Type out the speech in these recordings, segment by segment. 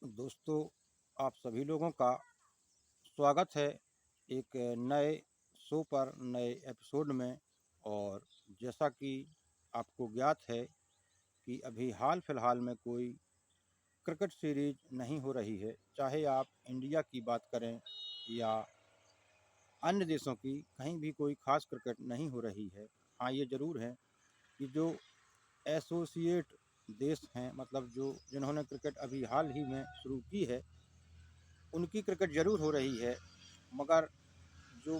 दोस्तों, आप सभी लोगों का स्वागत है एक नए शो पर, नए एपिसोड में। और जैसा कि आपको ज्ञात है कि अभी हाल फिलहाल में कोई क्रिकेट सीरीज नहीं हो रही है, चाहे आप इंडिया की बात करें या अन्य देशों की, कहीं भी कोई खास क्रिकेट नहीं हो रही है। हाँ, ये ज़रूर है कि जो एसोसिएट देश हैं, मतलब जो जिन्होंने क्रिकेट अभी हाल ही में शुरू की है, उनकी क्रिकेट ज़रूर हो रही है। मगर जो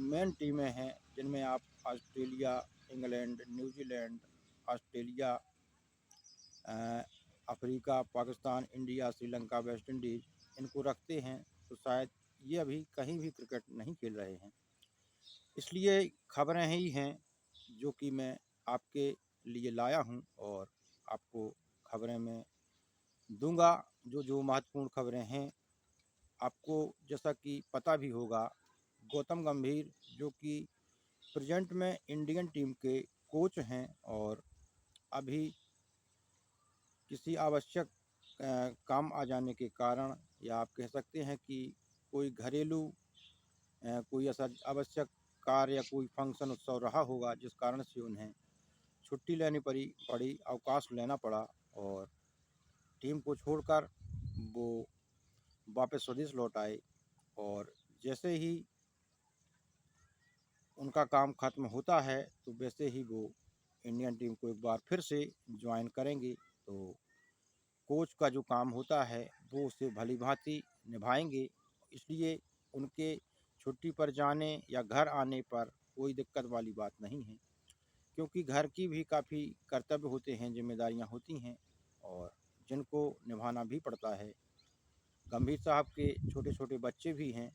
मेन टीमें हैं, जिनमें आप Australia, England, New Zealand, Australia, Africa, Pakistan, India, Sri Lanka, West Indies, इनको रखते हैं, तो शायद ये अभी कहीं भी क्रिकेट नहीं खेल रहे हैं। इसलिए खबरें ही हैं जो कि मैं आपके लिए लाया हूं और आपको खबरें में दूंगा। जो जो महत्वपूर्ण खबरें हैं, आपको जैसा कि पता भी होगा, गौतम गंभीर जो कि प्रेजेंट में इंडियन टीम के कोच हैं, और अभी किसी आवश्यक काम आ जाने के कारण, या आप कह सकते हैं कि कोई घरेलू कोई ऐसा आवश्यक कार्य या कोई फंक्शन उत्सव रहा होगा, जिस कारण से उन्हें छुट्टी लेनी पड़ी, अवकाश लेना पड़ा, और टीम को छोड़कर वो वापस स्वदेश लौट आए। और जैसे ही उनका काम ख़त्म होता है, तो वैसे ही वो इंडियन टीम को एक बार फिर से ज्वाइन करेंगे। तो कोच का जो काम होता है, वो उसे भली-भाँति निभाएँगे। इसलिए उनके छुट्टी पर जाने या घर आने पर कोई दिक्कत वाली बात नहीं है, क्योंकि घर की भी काफ़ी कर्तव्य होते हैं, ज़िम्मेदारियाँ होती हैं, और जिनको निभाना भी पड़ता है। गंभीर साहब के छोटे-छोटे बच्चे भी हैं,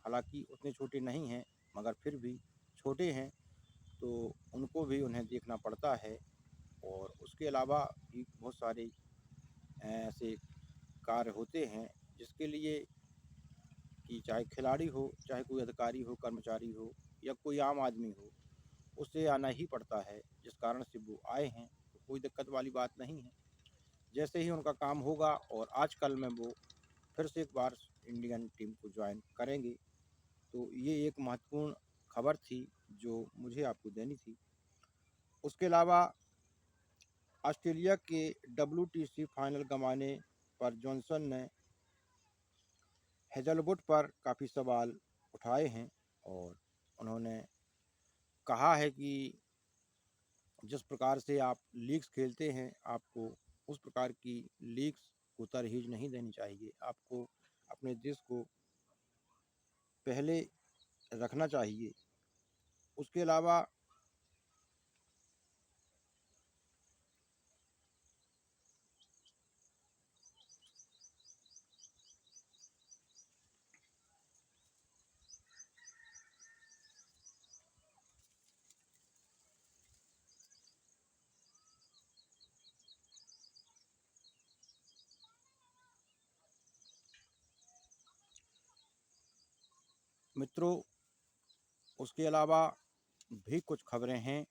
हालाँकि उतने छोटे नहीं हैं, मगर फिर भी छोटे हैं, तो उनको भी उन्हें देखना पड़ता है। और उसके अलावा भी बहुत सारे ऐसे कार्य होते हैं, जिसके लिए कि चाहे खिलाड़ी हो, चाहे कोई अधिकारी हो, कर्मचारी हो, या कोई आम आदमी हो, उसे आना ही पड़ता है। जिस कारण से वो आए हैं, तो कोई दिक्कत वाली बात नहीं है। जैसे ही उनका काम होगा और आजकल में वो फिर से एक बार इंडियन टीम को ज्वाइन करेंगे। तो ये एक महत्वपूर्ण खबर थी जो मुझे आपको देनी थी। उसके अलावा ऑस्ट्रेलिया के WTC फाइनल गंवाने पर जॉनसन ने हेज़लवुड पर काफ़ी सवाल उठाए हैं, और उन्होंने कहा है कि जिस प्रकार से आप लीग्स खेलते हैं, आपको उस प्रकार की लीग्स को तरजीह नहीं देनी चाहिए। आपको अपने देश को पहले रखना चाहिए। उसके अलावा मित्रों, उसके अलावा भी कुछ खबरें हैं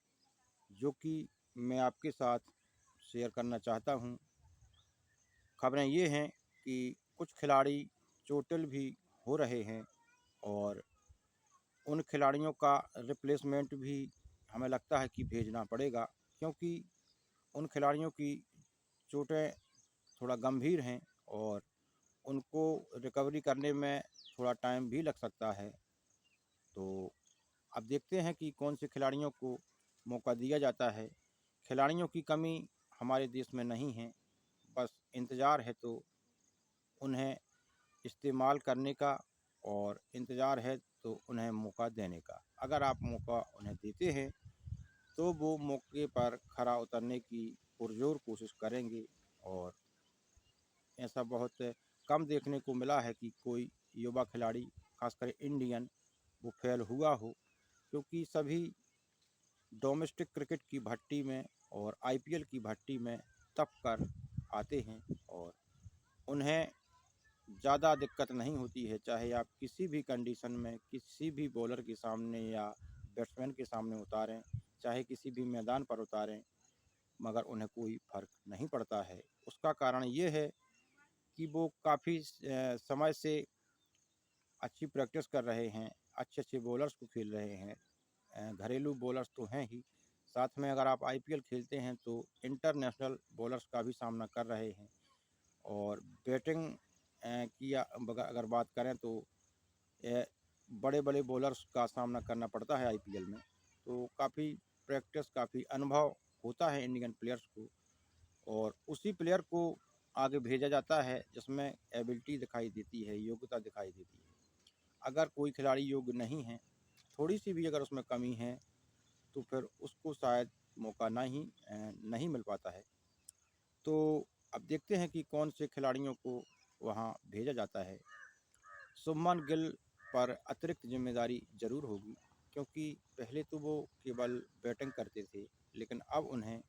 जो कि मैं आपके साथ शेयर करना चाहता हूं। खबरें ये हैं कि कुछ खिलाड़ी चोटिल भी हो रहे हैं, और उन खिलाड़ियों का रिप्लेसमेंट भी हमें लगता है कि भेजना पड़ेगा, क्योंकि उन खिलाड़ियों की चोटें थोड़ा गंभीर हैं, और उनको रिकवरी करने में थोड़ा टाइम भी लग सकता है। तो अब देखते हैं कि कौन से खिलाड़ियों को मौका दिया जाता है। खिलाड़ियों की कमी हमारे देश में नहीं है, बस इंतज़ार है तो उन्हें इस्तेमाल करने का, और इंतज़ार है तो उन्हें मौका देने का। अगर आप मौका उन्हें देते हैं, तो वो मौके पर खरा उतरने की पुरज़ोर कोशिश करेंगे। और ऐसा बहुत कम देखने को मिला है कि कोई युवा खिलाड़ी, खासकर इंडियन, वो फेल हुआ हो, क्योंकि सभी डोमेस्टिक क्रिकेट की भट्टी में और IPL की भट्टी में तप कर आते हैं, और उन्हें ज़्यादा दिक्कत नहीं होती है, चाहे आप किसी भी कंडीशन में किसी भी बॉलर के सामने या बैट्समैन के सामने उतारें, चाहे किसी भी मैदान पर उतारें, मगर उन्हें कोई फ़र्क नहीं पड़ता है। उसका कारण ये है कि वो काफ़ी समय से अच्छी प्रैक्टिस कर रहे हैं, अच्छे-अच्छे बॉलर्स को खेल रहे हैं। घरेलू बॉलर्स तो हैं ही, साथ में अगर आप आईपीएल खेलते हैं तो इंटरनेशनल बॉलर्स का भी सामना कर रहे हैं। और बैटिंग की अगर बात करें तो अ, बड़े-बड़े बॉलर्स का सामना करना पड़ता है आईपीएल में। तो काफ़ी प्रैक्टिस, काफ़ी अनुभव होता है इंडियन प्लेयर्स को, और उसी प्लेयर को आगे भेजा जाता है जिसमें एबिलिटी दिखाई देती है, योग्यता दिखाई देती है। अगर कोई खिलाड़ी योग्य नहीं है, थोड़ी-सी भी अगर उसमें कमी है, तो फिर उसको शायद मौका नहीं मिल पाता है। तो अब देखते हैं कि कौन से खिलाड़ियों को वहाँ भेजा जाता है। शुभमन गिल पर अतिरिक्त ज़िम्मेदारी ज़रूर होगी, क्योंकि पहले तो वो केवल बैटिंग करते थे, लेकिन अब उन्हें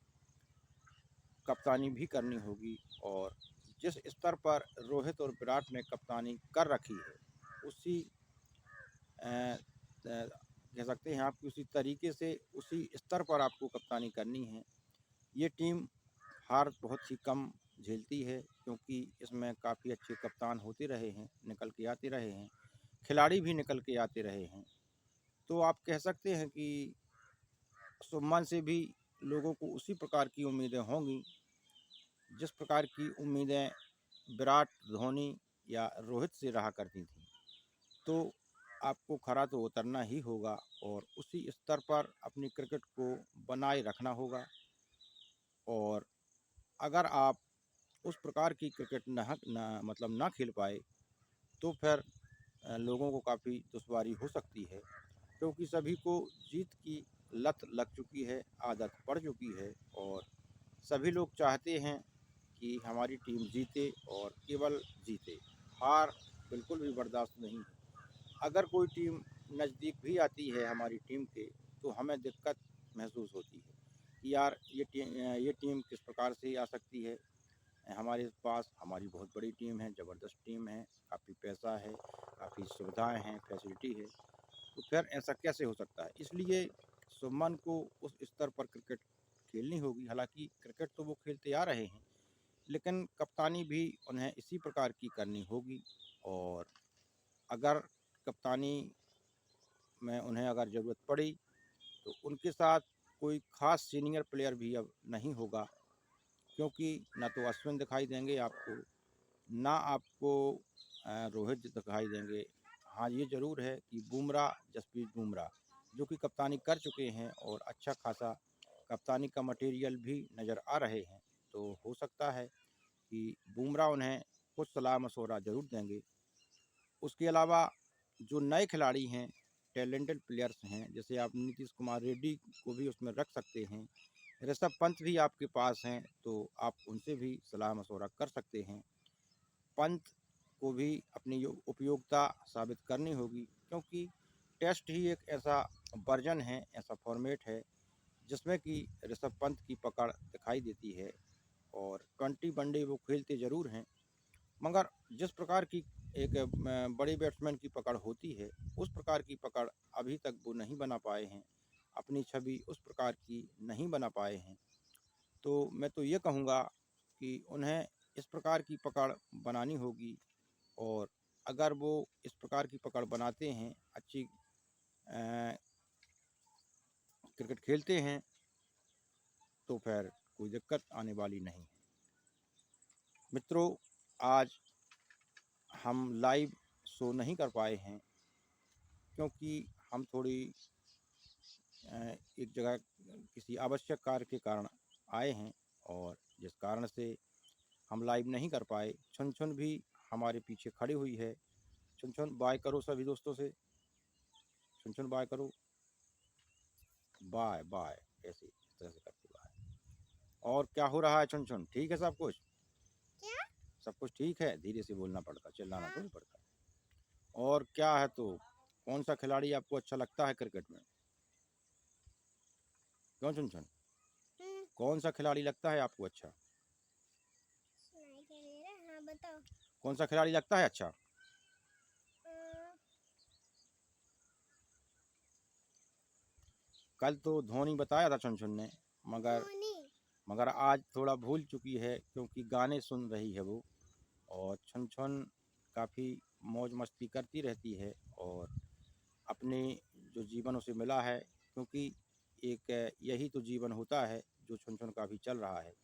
कप्तानी भी करनी होगी। और जिस स्तर पर रोहित और विराट ने कप्तानी कर रखी है, उसी अ, कह सकते हैं आप कि उसी तरीके से, उसी स्तर पर आपको कप्तानी करनी है। ये टीम हार बहुत ही कम झेलती है, क्योंकि इसमें काफ़ी अच्छे कप्तान होते रहे हैं, निकल के आते रहे हैं, खिलाड़ी भी निकल के आते रहे हैं। तो आप कह सकते हैं कि शुभमन से भी लोगों को उसी प्रकार की उम्मीदें होंगी, जिस प्रकार की उम्मीदें विराट, धोनी या रोहित से रहा करती थी। तो आपको खरा तो उतरना ही होगा और उसी स्तर पर अपनी क्रिकेट को बनाए रखना होगा। और अगर आप उस प्रकार की क्रिकेट ना खेल पाए, तो फिर लोगों को काफ़ी दुश्वारी हो सकती है, क्योंकि सभी को जीत की लत लग चुकी है, आदत पड़ चुकी है, और सभी लोग चाहते हैं कि हमारी टीम जीते और केवल जीते। हार बिल्कुल भी बर्दाश्त नहीं है। अगर कोई टीम नज़दीक भी आती है हमारी टीम के, तो हमें दिक्कत महसूस होती है कि यार ये टीम किस प्रकार से आ सकती है हमारे पास। हमारी बहुत बड़ी टीम है, ज़बरदस्त टीम है, काफ़ी पैसा है, काफ़ी सुविधाएं हैं, फैसिलिटी है, तो फिर ऐसा कैसे हो सकता है। इसलिए शुभमन को उस स्तर पर क्रिकेट खेलनी होगी। हालांकि क्रिकेट तो वो खेलते आ रहे हैं, लेकिन कप्तानी भी उन्हें इसी प्रकार की करनी होगी। और अगर कप्तानी में उन्हें अगर ज़रूरत पड़ी, तो उनके साथ कोई ख़ास सीनियर प्लेयर भी अब नहीं होगा, क्योंकि ना तो अश्विन दिखाई देंगे आपको, ना आपको रोहित दिखाई देंगे। हाँ, ये ज़रूर है कि बुमराह, जसप्रीत बुमराह, जो कि कप्तानी कर चुके हैं और अच्छा खासा कप्तानी का मटेरियल भी नज़र आ रहे हैं, तो हो सकता है कि बुमराह उन्हें कुछ सलाह मशवरा ज़रूर देंगे। उसके अलावा जो नए खिलाड़ी हैं, टैलेंटेड प्लेयर्स हैं, जैसे आप नीतीश कुमार रेड्डी को भी उसमें रख सकते हैं। ऋषभ पंत भी आपके पास हैं, तो आप उनसे भी सलाह मशवरा कर सकते हैं। पंत को भी अपनी उपयोगिता साबित करनी होगी, क्योंकि टेस्ट ही एक ऐसा वर्जन है, ऐसा फॉर्मेट है, जिसमें कि ऋषभ पंत की पकड़ दिखाई देती है। और 20 वनडे वो खेलते ज़रूर हैं, मगर जिस प्रकार की एक बड़े बैट्समैन की पकड़ होती है, उस प्रकार की पकड़ अभी तक वो नहीं बना पाए हैं, अपनी छवि उस प्रकार की नहीं बना पाए हैं। तो मैं तो ये कहूँगा कि उन्हें इस प्रकार की पकड़ बनानी होगी। और अगर वो इस प्रकार की पकड़ बनाते हैं, अच्छी क्रिकेट खेलते हैं, तो फिर कोई दिक्कत आने वाली नहीं है। मित्रों, आज हम लाइव शो नहीं कर पाए हैं, क्योंकि हम थोड़ी एक जगह किसी आवश्यक कार्य के कारण आए हैं, और जिस कारण से हम लाइव नहीं कर पाए। छुन छुन भी हमारे पीछे खड़ी हुई है। छुन छुन बाय करो सभी दोस्तों से। छुन छुन बाय करो। बाय बाय, ऐसे इस तरह से करके बाय। और क्या हो रहा है छुन छुन, ठीक है सब कुछ? क्या? सब कुछ ठीक है, धीरे से बोलना पड़ता, चिल्लाना थोड़ी पड़ता। और क्या है, तो कौन सा खिलाड़ी आपको अच्छा लगता है क्रिकेट में? क्यों छुन छुन, कौन सा खिलाड़ी लगता है आपको अच्छा? सुनाई क्या दे रहा है? हाँ बताओ। कौन सा खिलाड़ी लगता है अच्छा? अ, कल तो धोनी बताया था छुन छुन ने, मगर धोनी। मगर आज थोड़ा भूल चुकी है, क्योंकि गाने सुन रही है वो। और छुन छुन काफ़ी मौज मस्ती करती रहती है और अपने जो जीवन उसे मिला है, क्योंकि एक यही तो जीवन होता है जो छुन छुन का भी चल रहा है।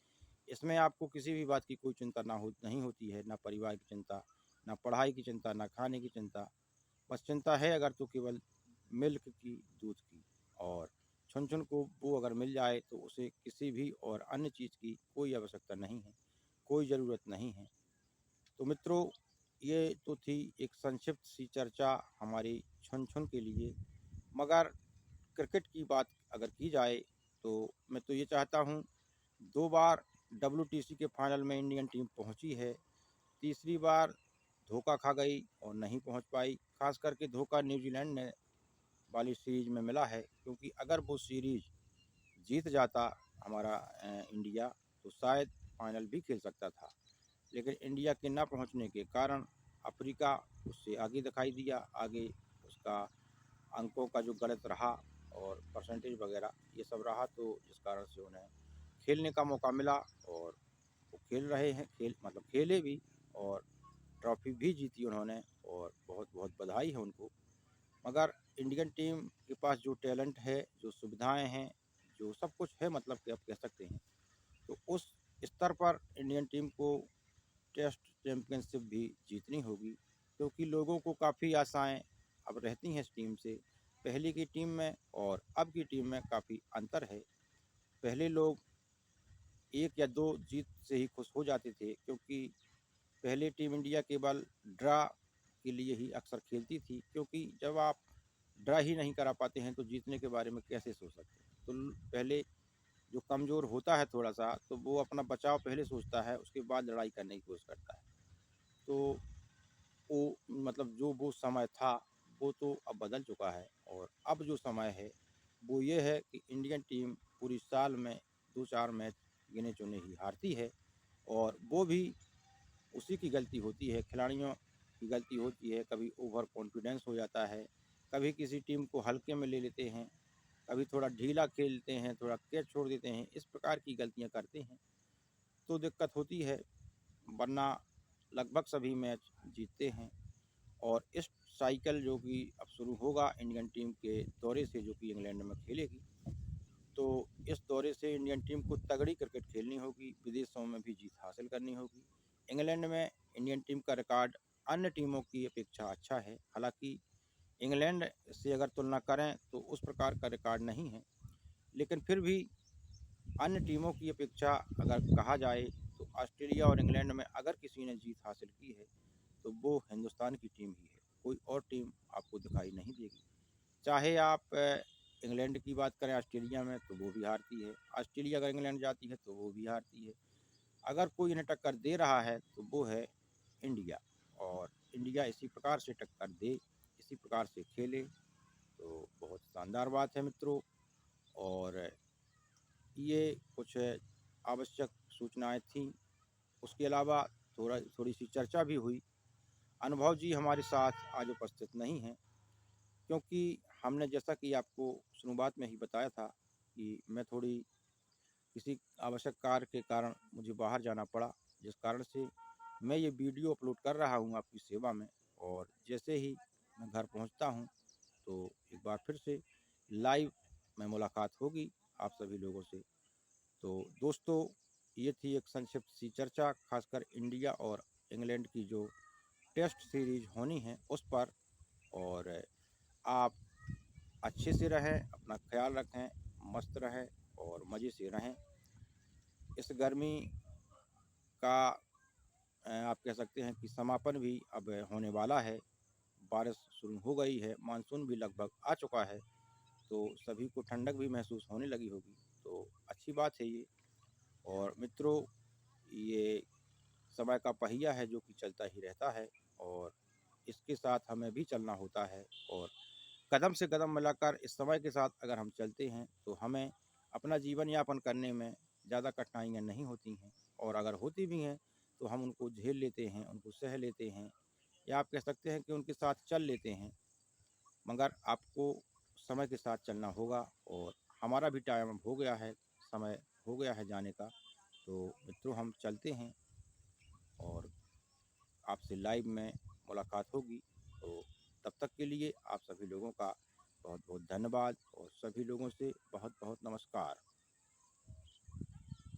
इसमें आपको किसी भी बात की कोई चिंता नहीं होती है, ना परिवार की चिंता, ना पढ़ाई की चिंता, ना खाने की चिंता। बस चिंता है अगर तो केवल मिल्क की, दूध की। और छुन छुन को वो अगर मिल जाए तो उसे किसी भी और अन्य चीज़ की कोई आवश्यकता नहीं है, कोई ज़रूरत नहीं है। तो मित्रों, ये तो थी एक संक्षिप्त सी चर्चा हमारी छुन छुन के लिए। मगर क्रिकेट की बात अगर की जाए तो मैं तो ये चाहता हूँ, 2 बार डब्ल्यूटीसी के फाइनल में इंडियन टीम पहुँची है, तीसरी बार धोखा खा गई और नहीं पहुँच पाई। ख़ास करके धोखा न्यूज़ीलैंड ने वाली सीरीज़ में मिला है, क्योंकि अगर वो सीरीज़ जीत जाता हमारा इंडिया, तो शायद फाइनल भी खेल सकता था। लेकिन इंडिया के ना पहुंचने के कारण अफ्रीका उससे आगे दिखाई दिया, आगे उसका अंकों का जो गलत रहा और परसेंटेज वगैरह ये सब रहा, तो जिस कारण से उन्हें खेलने का मौका मिला और वो खेल रहे हैं, खेले भी और ट्रॉफी भी जीती उन्होंने और बहुत बहुत बधाई है उनको। मगर इंडियन टीम के पास जो टैलेंट है, जो सुविधाएं हैं, जो सब कुछ है, मतलब कि आप कह सकते हैं, तो उस स्तर पर इंडियन टीम को टेस्ट चैंपियनशिप भी जीतनी होगी, क्योंकि लोगों को काफ़ी आशाएं अब रहती हैं इस टीम से। पहले की टीम में और अब की टीम में काफ़ी अंतर है। पहले लोग 1 या 2 जीत से ही खुश हो जाते थे, क्योंकि पहले टीम इंडिया केवल ड्रा के लिए ही अक्सर खेलती थी, क्योंकि जब आप ड्रा ही नहीं करा पाते हैं तो जीतने के बारे में कैसे सोच सकते हैं। तो पहले जो कमज़ोर होता है थोड़ा-सा, तो वो अपना बचाव पहले सोचता है, उसके बाद लड़ाई करने की कोशिश करता है। तो वो मतलब जो वो समय था, वो तो अब बदल चुका है और अब जो समय है, वो ये है कि इंडियन टीम पूरी साल में 2-4 मैच गिने-चुने ही हारती है और वो भी उसी की गलती होती है, खिलाड़ियों की गलती होती है। कभी ओवर कॉन्फिडेंस हो जाता है, कभी किसी टीम को हल्के में ले लेते हैं, कभी थोड़ा ढीला खेलते हैं, थोड़ा कैच छोड़ देते हैं, इस प्रकार की गलतियाँ करते हैं, तो दिक्कत होती है। वरना लगभग सभी मैच जीतते हैं। और इस साइकिल जो कि अब शुरू होगा इंडियन टीम के दौरे से, जो कि इंग्लैंड में खेलेगी, तो इस दौरे से इंडियन टीम को तगड़ी क्रिकेट खेलनी होगी, विदेशों में भी जीत हासिल करनी होगी। इंग्लैंड में इंडियन टीम का रिकॉर्ड अन्य टीमों की अपेक्षा अच्छा है, हालांकि इंग्लैंड से अगर तुलना करें तो उस प्रकार का रिकॉर्ड नहीं है, लेकिन फिर भी अन्य टीमों की अपेक्षा अगर कहा जाए तो ऑस्ट्रेलिया और इंग्लैंड में अगर किसी ने जीत हासिल की है तो वो हिंदुस्तान की टीम ही है, कोई और टीम आपको दिखाई नहीं देगी। चाहे आप इंग्लैंड की बात करें ऑस्ट्रेलिया में, तो वो भी हारती है, ऑस्ट्रेलिया अगर इंग्लैंड जाती है तो वो भी हारती है। अगर कोई इन्हें टक्कर दे रहा है तो वो है इंडिया, और इंडिया इसी प्रकार से टक्कर दे, इसी प्रकार से खेले, तो बहुत शानदार बात है मित्रों। और ये कुछ आवश्यक सूचनाएं थीं, उसके अलावा थोड़ी सी चर्चा भी हुई। अनुभव जी हमारे साथ आज उपस्थित नहीं हैं, क्योंकि हमने जैसा कि आपको शुरुआत में ही बताया था कि मैं थोड़ी किसी आवश्यक कार्य के कारण मुझे बाहर जाना पड़ा, जिस कारण से मैं ये वीडियो अपलोड कर रहा हूँ आपकी सेवा में। और जैसे ही मैं घर पहुँचता हूँ तो एक बार फिर से लाइव में मुलाकात होगी आप सभी लोगों से। तो दोस्तों, ये थी एक संक्षिप्त सी चर्चा, खासकर इंडिया और इंग्लैंड की जो टेस्ट सीरीज होनी है उस पर। और आप अच्छे से रहें, अपना ख्याल रखें, मस्त रहें और मज़े से रहें। इस गर्मी का आप कह सकते हैं कि समापन भी अब होने वाला है, बारिश शुरू हो गई है, मानसून भी लगभग आ चुका है, तो सभी को ठंडक भी महसूस होने लगी होगी, तो अच्छी बात है ये। और मित्रों, ये समय का पहिया है जो कि चलता ही रहता है और इसके साथ हमें भी चलना होता है। और कदम से कदम मिलाकर इस समय के साथ अगर हम चलते हैं तो हमें अपना जीवन यापन करने में ज़्यादा कठिनाइयाँ नहीं होती हैं, और अगर होती भी हैं तो हम उनको झेल लेते हैं, उनको सह लेते हैं, या आप कह सकते हैं कि उनके साथ चल लेते हैं। मगर आपको समय के साथ चलना होगा और हमारा भी टाइम अब हो गया है, समय हो गया है जाने का। तो मित्रों, हम चलते हैं और आपसे लाइव में मुलाकात होगी। तो तब तक के लिए आप सभी लोगों का बहुत बहुत धन्यवाद और सभी लोगों से बहुत बहुत नमस्कार।